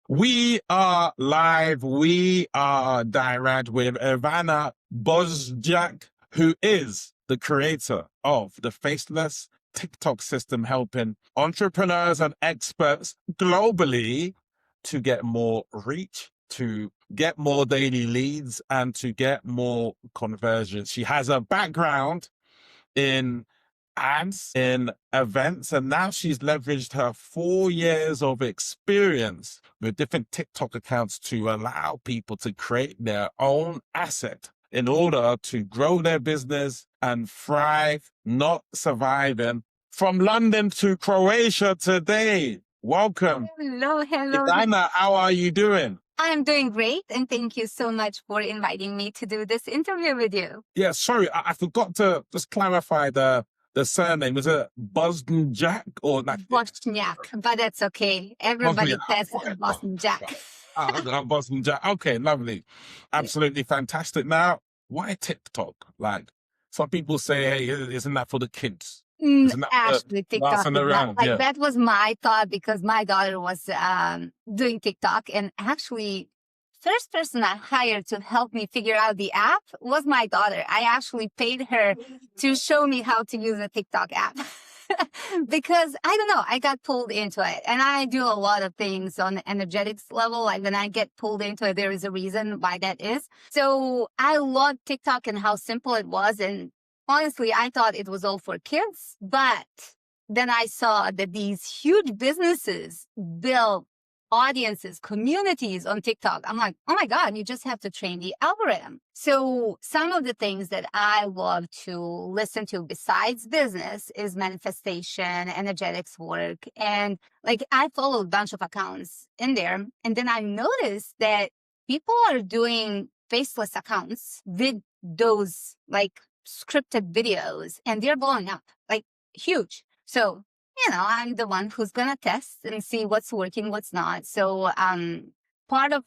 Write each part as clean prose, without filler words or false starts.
We are live. We are direct with Ivana Bosnjak, who is the creator of the Faceless TikTok system, helping entrepreneurs and experts globally to get more reach, to get more daily leads, and to get more conversions. She has a background in ads, in events, and now she's leveraged her 4 years of experience with different TikTok accounts to allow people to create their own asset in order to grow their business and thrive, not surviving. From London to Croatia today. Welcome. Hello. Ivana, how are you doing? I'm doing great, and thank you so much for inviting me to do this interview with you. Yeah, sorry, I forgot to just clarify the surname. Was it Bosnjak or not? Bosnjak, but that's okay. Everybody says Bosnjak. Bosnjak. Okay, lovely. Absolutely fantastic. Now, why TikTok? Like, some people say, hey, isn't that for the kids? Isn't that Actually, TikTok is around? like that was my thought because my daughter was doing TikTok, and actually, first person I hired to help me figure out the app was my daughter. I actually paid her to show me how to use a TikTok app. Because I don't know, I got pulled into it, and I do a lot of things on the energetics level. Like when I get pulled into it, there is a reason why that is. So I love TikTok and how simple it was. And honestly, I thought it was all for kids, but then I saw that these huge businesses build audiences, communities on TikTok. I'm like, oh my God, you just have to train the algorithm. So some of the things that I love to listen to besides business is manifestation, energetics work. And like I follow a bunch of accounts in there. And then I noticed that people are doing faceless accounts with those like scripted videos, and they're blowing up like huge. So I'm the one who's going to test and see what's working, what's not. So, part of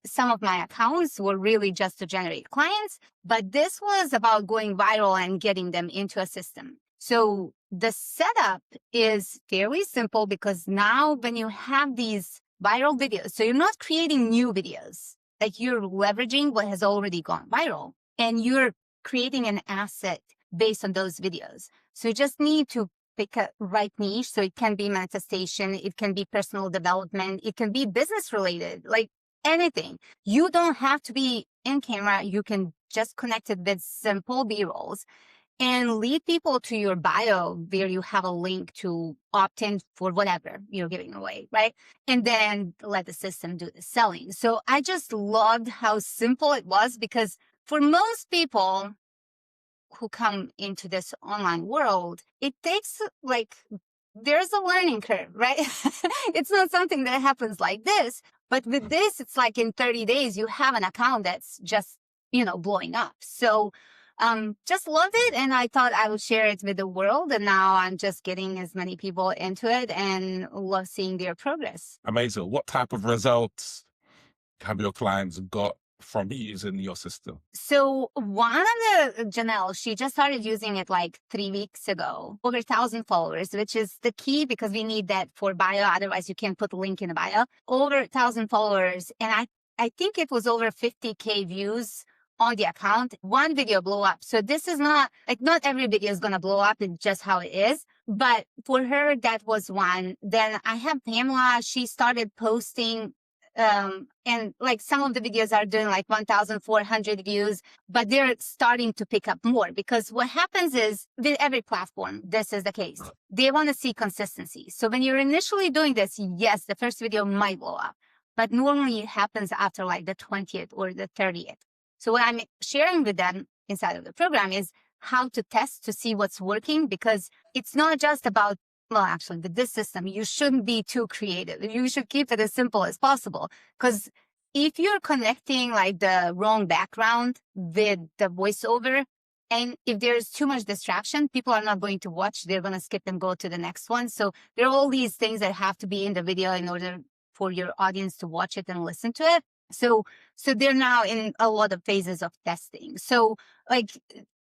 some of my accounts were really just to generate clients, but this was about going viral and getting them into a system. So the setup is very simple because now when you have these viral videos, so you're not creating new videos, like you're leveraging what has already gone viral and you're creating an asset based on those videos. So you just need to pick a right niche. So it can be manifestation, it can be personal development, it can be business related, like anything. You don't have to be in camera. You can just connect it with simple B-rolls and lead people to your bio where you have a link to opt in for whatever you're giving away, right? And then let the system do the selling. So I just loved how simple it was because for most people who come into this online world, it takes there's a learning curve, right? It's not something that happens like this, but with this, it's like in 30 days, you have an account that's just, blowing up. So, just loved it. And I thought I would share it with the world. And now I'm just getting as many people into it and love seeing their progress. Amazing. What type of results have your clients got from using your system? So one of the Janelle, she just started using it like 3 weeks ago, over 1,000 followers, which is the key because we need that for bio. Otherwise you can't put a link in the bio. Over 1,000 followers. And I think it was over 50K views on the account. One video blew up. So this is not every video is going to blow up. It's just how it is. But for her, that was one. Then I have Pamela. She started posting and like some of the videos are doing like 1,400 views, but they're starting to pick up more because what happens is with every platform, this is the case. They want to see consistency. So when you're initially doing this, yes, the first video might blow up, but normally it happens after like the 20th or the 30th. So what I'm sharing with them inside of the program is how to test to see what's working because it's not just about well, actually, with this system, you shouldn't be too creative. You should keep it as simple as possible. Because if you're connecting like the wrong background with the voiceover, and if there's too much distraction, people are not going to watch. They're going to skip and go to the next one. So there are all these things that have to be in the video in order for your audience to watch it and listen to it. So they're now in a lot of phases of testing. So like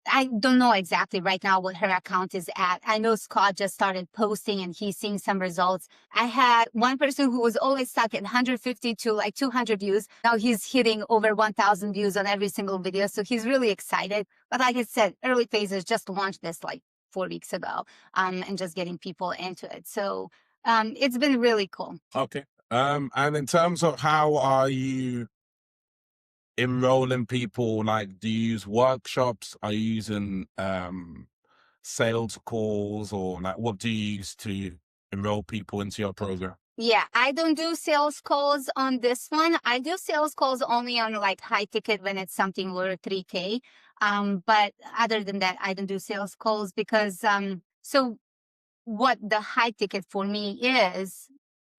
I don't know exactly right now what her account is at. I know Scott just started posting and he's seeing some results. I had one person who was always stuck at 150 to like 200 views. Now he's hitting over 1,000 views on every single video. So he's really excited. But like I said, early phases, just launched this like 4 weeks ago, and just getting people into it. So it's been really cool. Okay. And in terms of how are you enrolling people, like do you use workshops, are you using sales calls, or like what do you use to enroll people into your program? Yeah, I don't do sales calls on this one. I do sales calls only on like high ticket when it's something over 3K. But other than that, I don't do sales calls because so what the high ticket for me is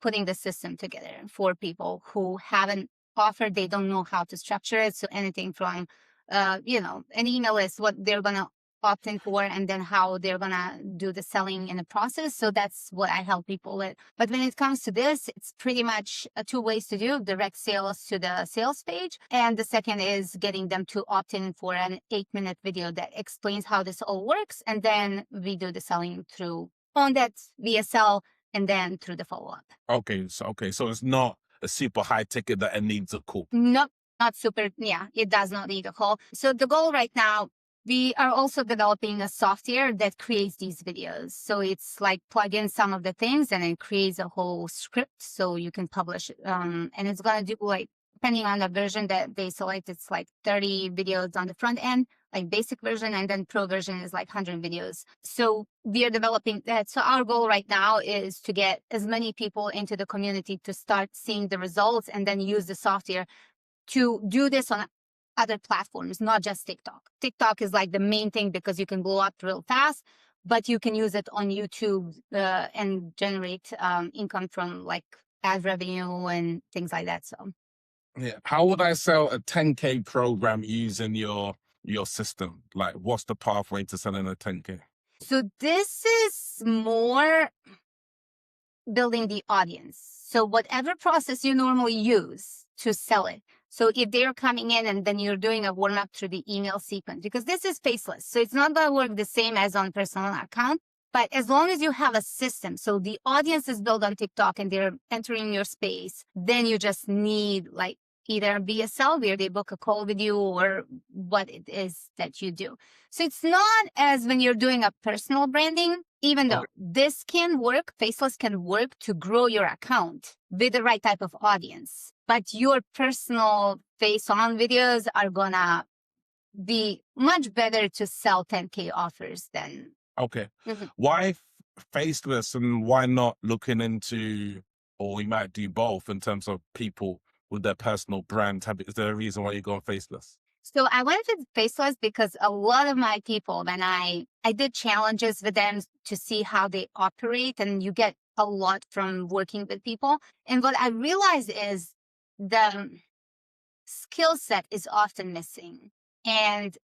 putting the system together for people who haven't offered, they don't know how to structure it. So anything from, an email list, what they're going to opt in for, and then how they're going to do the selling in the process. So that's what I help people with. But when it comes to this, it's pretty much two ways to do direct sales to the sales page. And the second is getting them to opt in for an 8-minute video that explains how this all works. And then we do the selling through on that VSL and then through the follow-up. Okay, so it's not a super high ticket that it needs a call. Not super. Yeah, it does not need a call. So the goal right now, we are also developing a software that creates these videos. So it's like plug in some of the things and it creates a whole script so you can publish. And it's going to do like, depending on the version that they select, it's like 30 videos on the front end, like basic version, and then pro version is like 100 videos. So we are developing that. So our goal right now is to get as many people into the community to start seeing the results and then use the software to do this on other platforms, not just TikTok. TikTok is like the main thing because you can blow up real fast, but you can use it on YouTube and generate income from like ad revenue and things like that. So yeah, how would I sell a 10K program using your system? Like, what's the pathway to selling a 10K? So this is more building the audience. So whatever process you normally use to sell it. So if they're coming in and then you're doing a warm up through the email sequence, because this is faceless. So it's not going to work the same as on personal account. But as long as you have a system, so the audience is built on TikTok and they're entering your space, then you just need like either a BSL where they book a call with you or what it is that you do. So it's not as when you're doing a personal branding, even though this can work, Faceless can work to grow your account with the right type of audience. But your personal face-on videos are gonna be much better to sell 10K offers than. Okay. Why Faceless, and why not looking into, or we might do both in terms of people with their personal brand? Is there a reason why you're going Faceless? So I went with Faceless because a lot of my people, when I did challenges with them to see how they operate, and you get a lot from working with people. And what I realized is the skill set is often missing. And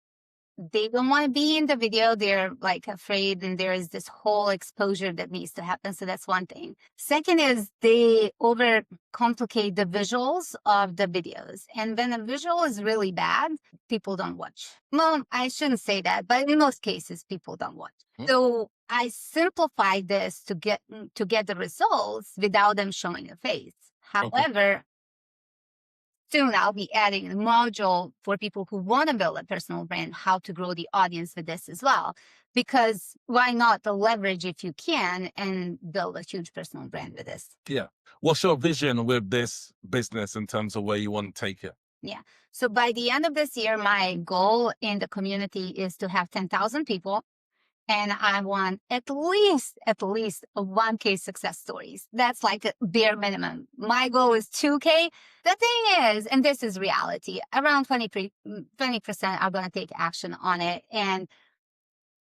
they don't want to be in the video. They're like afraid, and there is this whole exposure that needs to happen. So that's one thing. Second is they overcomplicate the visuals of the videos. And when a visual is really bad, people don't watch. Well, I shouldn't say that, but in most cases, people don't watch. So I simplified this to get the results without them showing a face. However, soon I'll be adding a module for people who want to build a personal brand, how to grow the audience with this as well. Because why not the leverage if you can and build a huge personal brand with this? Yeah. What's your vision with this business in terms of where you want to take it? Yeah. So by the end of this year, my goal in the community is to have 10,000 people. And I want at least a 1K success stories. That's like a bare minimum. My goal is 2K. The thing is, and this is reality, around 20% are going to take action on it. And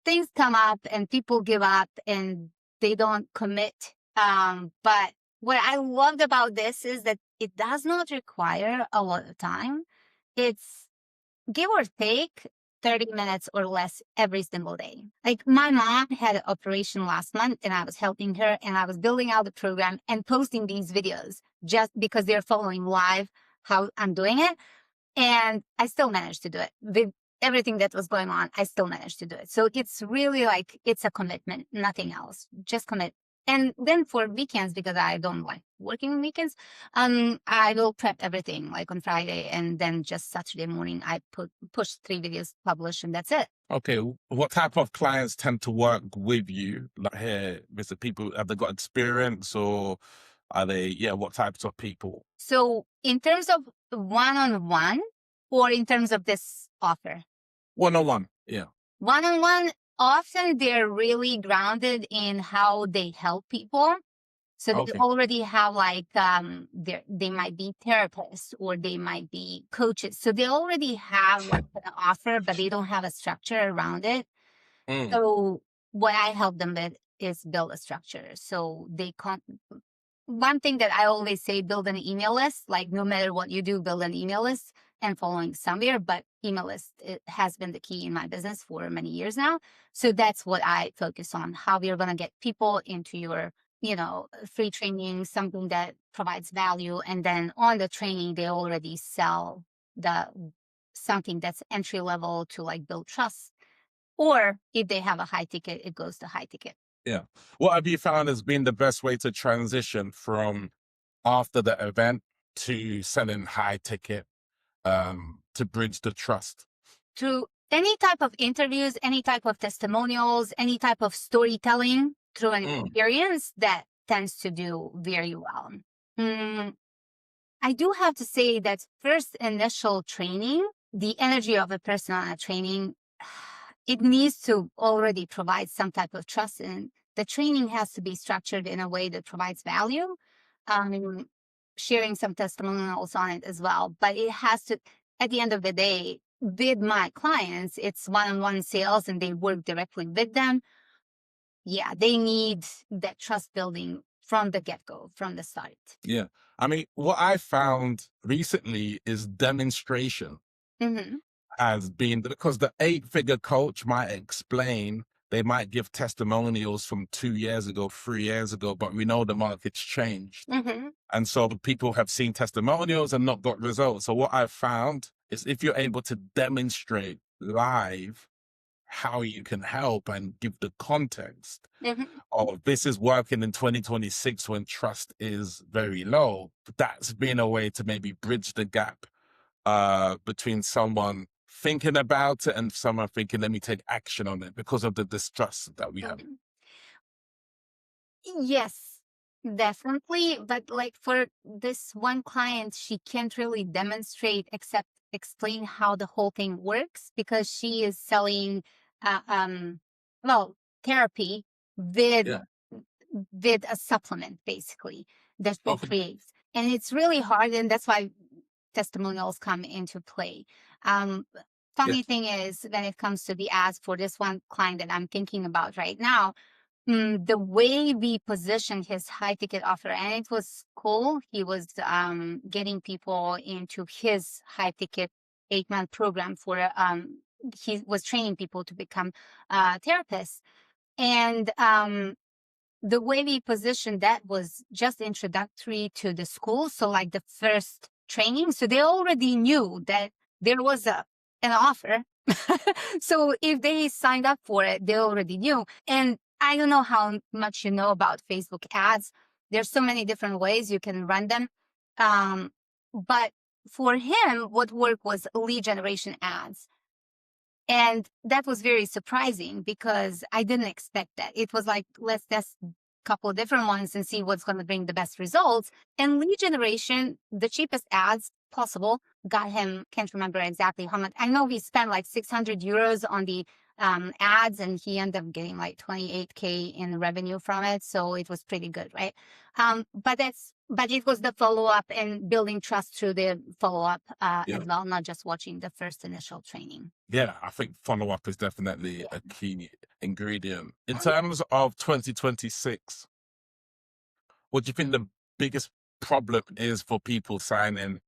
things come up and people give up and they don't commit. But what I loved about this is that it does not require a lot of time. It's give or take 30 minutes or less every single day. Like my mom had an operation last month and I was helping her and I was building out the program and posting these videos just because they're following live how I'm doing it. And I still managed to do it everything that was going on, I still managed to do it. So it's really like, it's a commitment, nothing else, just commit. And then for weekends, because I don't like working on weekends, I will prep everything like on Friday, and then just Saturday morning I push 3 videos, publish, and that's it. Okay, what type of clients tend to work with you? Like here, is it people, have they got experience, or are they, yeah, what types of people? So in terms of one-on-one, or in terms of this offer? One-on-one, yeah. One-on-one, often they're really grounded in how they help people. So they Okay. already have like, they might be therapists or they might be coaches. So they already have like an offer, but they don't have a structure around it. Mm, So what I help them with is build a structure. So one thing that I always say, build an email list. Like no matter what you do, build an email list and following somewhere. But email list, it has been the key in my business for many years now. So that's what I focus on, how we're going to get people into your, free training, something that provides value. And then on the training, they already sell the something that's entry level to like build trust. Or if they have a high ticket, it goes to high ticket. yeah. What have you found has been the best way to transition from after the event to selling high ticket, to bridge the trust? Through any type of interviews, any type of testimonials, any type of storytelling through an Mm, experience, that tends to do very well. Mm, I do have to say that first initial training, the energy of a person on a training, it needs to already provide some type of trust, and the training has to be structured in a way that provides value. Sharing some testimonials on it as well, but it has to, at the end of the day, with my clients, it's one-on-one sales and they work directly with them. Yeah, they need that trust building from the get-go, from the start. yeah. I mean, what I found recently is demonstration Mm-hmm. has been, because the 8-figure coach might explain, they might give testimonials from 2 years ago, 3 years ago, but we know the market's changed. Mm-hmm. And so people have seen testimonials and not got results. So what I've found is if you're able to demonstrate live how you can help and give the context Mm-hmm. of this is working in 2026 when trust is very low, that's been a way to maybe bridge the gap between someone thinking about it and someone thinking, let me take action on it, because of the distrust that we have. Mm-hmm. Yes, definitely. But like for this one client, she can't really demonstrate except explain how the whole thing works, because she is selling, uh, um, well, therapy with Yeah. with a supplement basically that she Okay. creates, and it's really hard, and that's why testimonials come into play. Um, Yeah. Funny thing is, when it comes to the ads for this one client that I'm thinking about right now, the way we positioned his high ticket offer, and it was cool. He was getting people into his high ticket 8-month program for he was training people to become therapists. And the way we positioned that was just introductory to the school. So like the first training. So they already knew that there was an offer. So if they signed up for it, they already knew. And I don't know how much you know about Facebook ads. There's so many different ways you can run them. But for him, what worked was lead generation ads. And that was very surprising because I didn't expect that. It was like, let's test a couple of different ones and see what's going to bring the best results. And lead generation, the cheapest ads possible, got him, can't remember exactly how much. I know we spent like 600 euros on the ads, and he ended up getting like 28K in revenue from it. So it was pretty good, right? But it was the follow up and building trust through the follow up Yeah. as well, not just watching the first initial training. Yeah, I think follow up is definitely Yeah. a key ingredient. In terms of 2026, what do you think the biggest problem is for people signing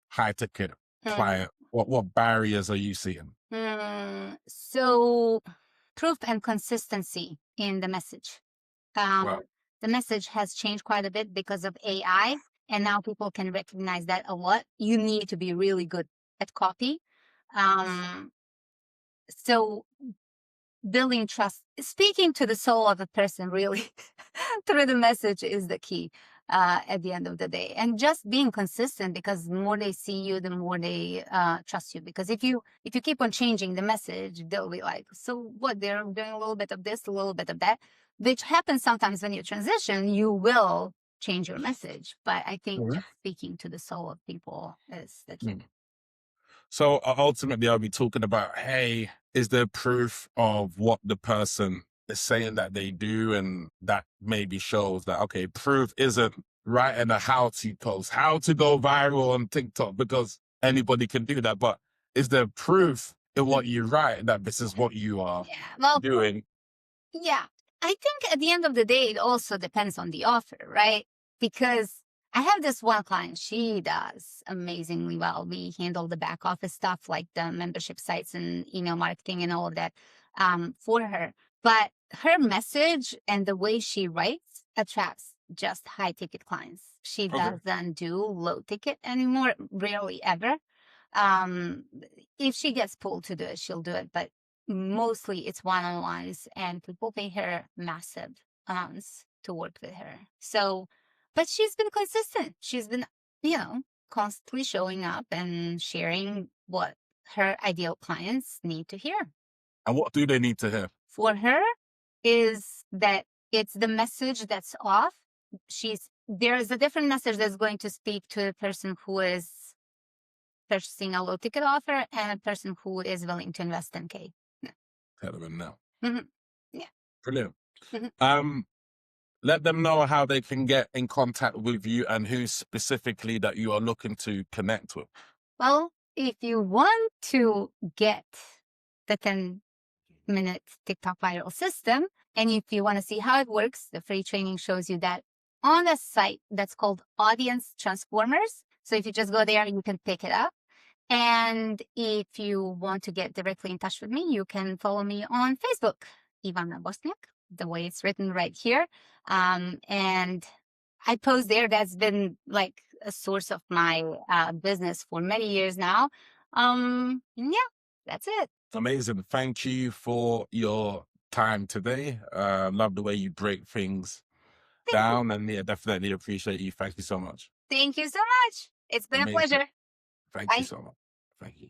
high ticket Mm, client? What barriers are you seeing? so proof and consistency in the message. Well, The message has changed quite a bit because of AI, and now people can recognize that a lot. You need to be really good at copy. So building trust, speaking to the soul of a person really through the message is the key at the end of the day. And just being consistent, because the more they see you, the more they trust you. Because if you keep on changing the message, they'll be like, so what, they're doing a little bit of this, a little bit of that, which happens sometimes when you transition. You will change your message, but I think just speaking to the soul of people is the key. So ultimately, I'll be talking about, hey, is there proof of what the person is saying that they do? And that maybe shows that, okay, proof isn't writing a how-to post, how to go viral on TikTok, because anybody can do that. But is there proof in what you write that this is what you are doing? Yeah. I think at the end of the day, it also depends on the offer, right? Because I have this one client, she does amazingly well. We handle the back office stuff like the membership sites and email marketing and all of that for her. But her message and the way she writes attracts just high ticket clients. She doesn't do low ticket anymore, rarely ever. If she gets pulled to do it, she'll do it. But mostly it's one-on-ones, and people pay her massive amounts to work with her. So, but she's been consistent. She's been, constantly showing up and sharing what her ideal clients need to hear. And what do they need to hear? For her is that it's the message that's off. There is a different message that's going to speak to a person who is purchasing a low ticket offer and a person who is willing to invest 10K. Tell them now. Yeah. Brilliant. Let them know how they can get in contact with you and who specifically that you are looking to connect with. Well, if you want to get the 10-minute TikTok viral system, and if you want to see how it works, the free training shows you that on a site that's called Audience Transformers. So if you just go there, you can pick it up. And if you want to get directly in touch with me, you can follow me on Facebook, Ivana Bosnjak, the way it's written right here. And I post there. That's been like a source of my business for many years now. Yeah, that's it. Amazing. Thank you for your time today. Love the way you break things down. And yeah, definitely appreciate you. Thank you so much. Thank you so much. It's been a pleasure. Thank you so much. Thank you.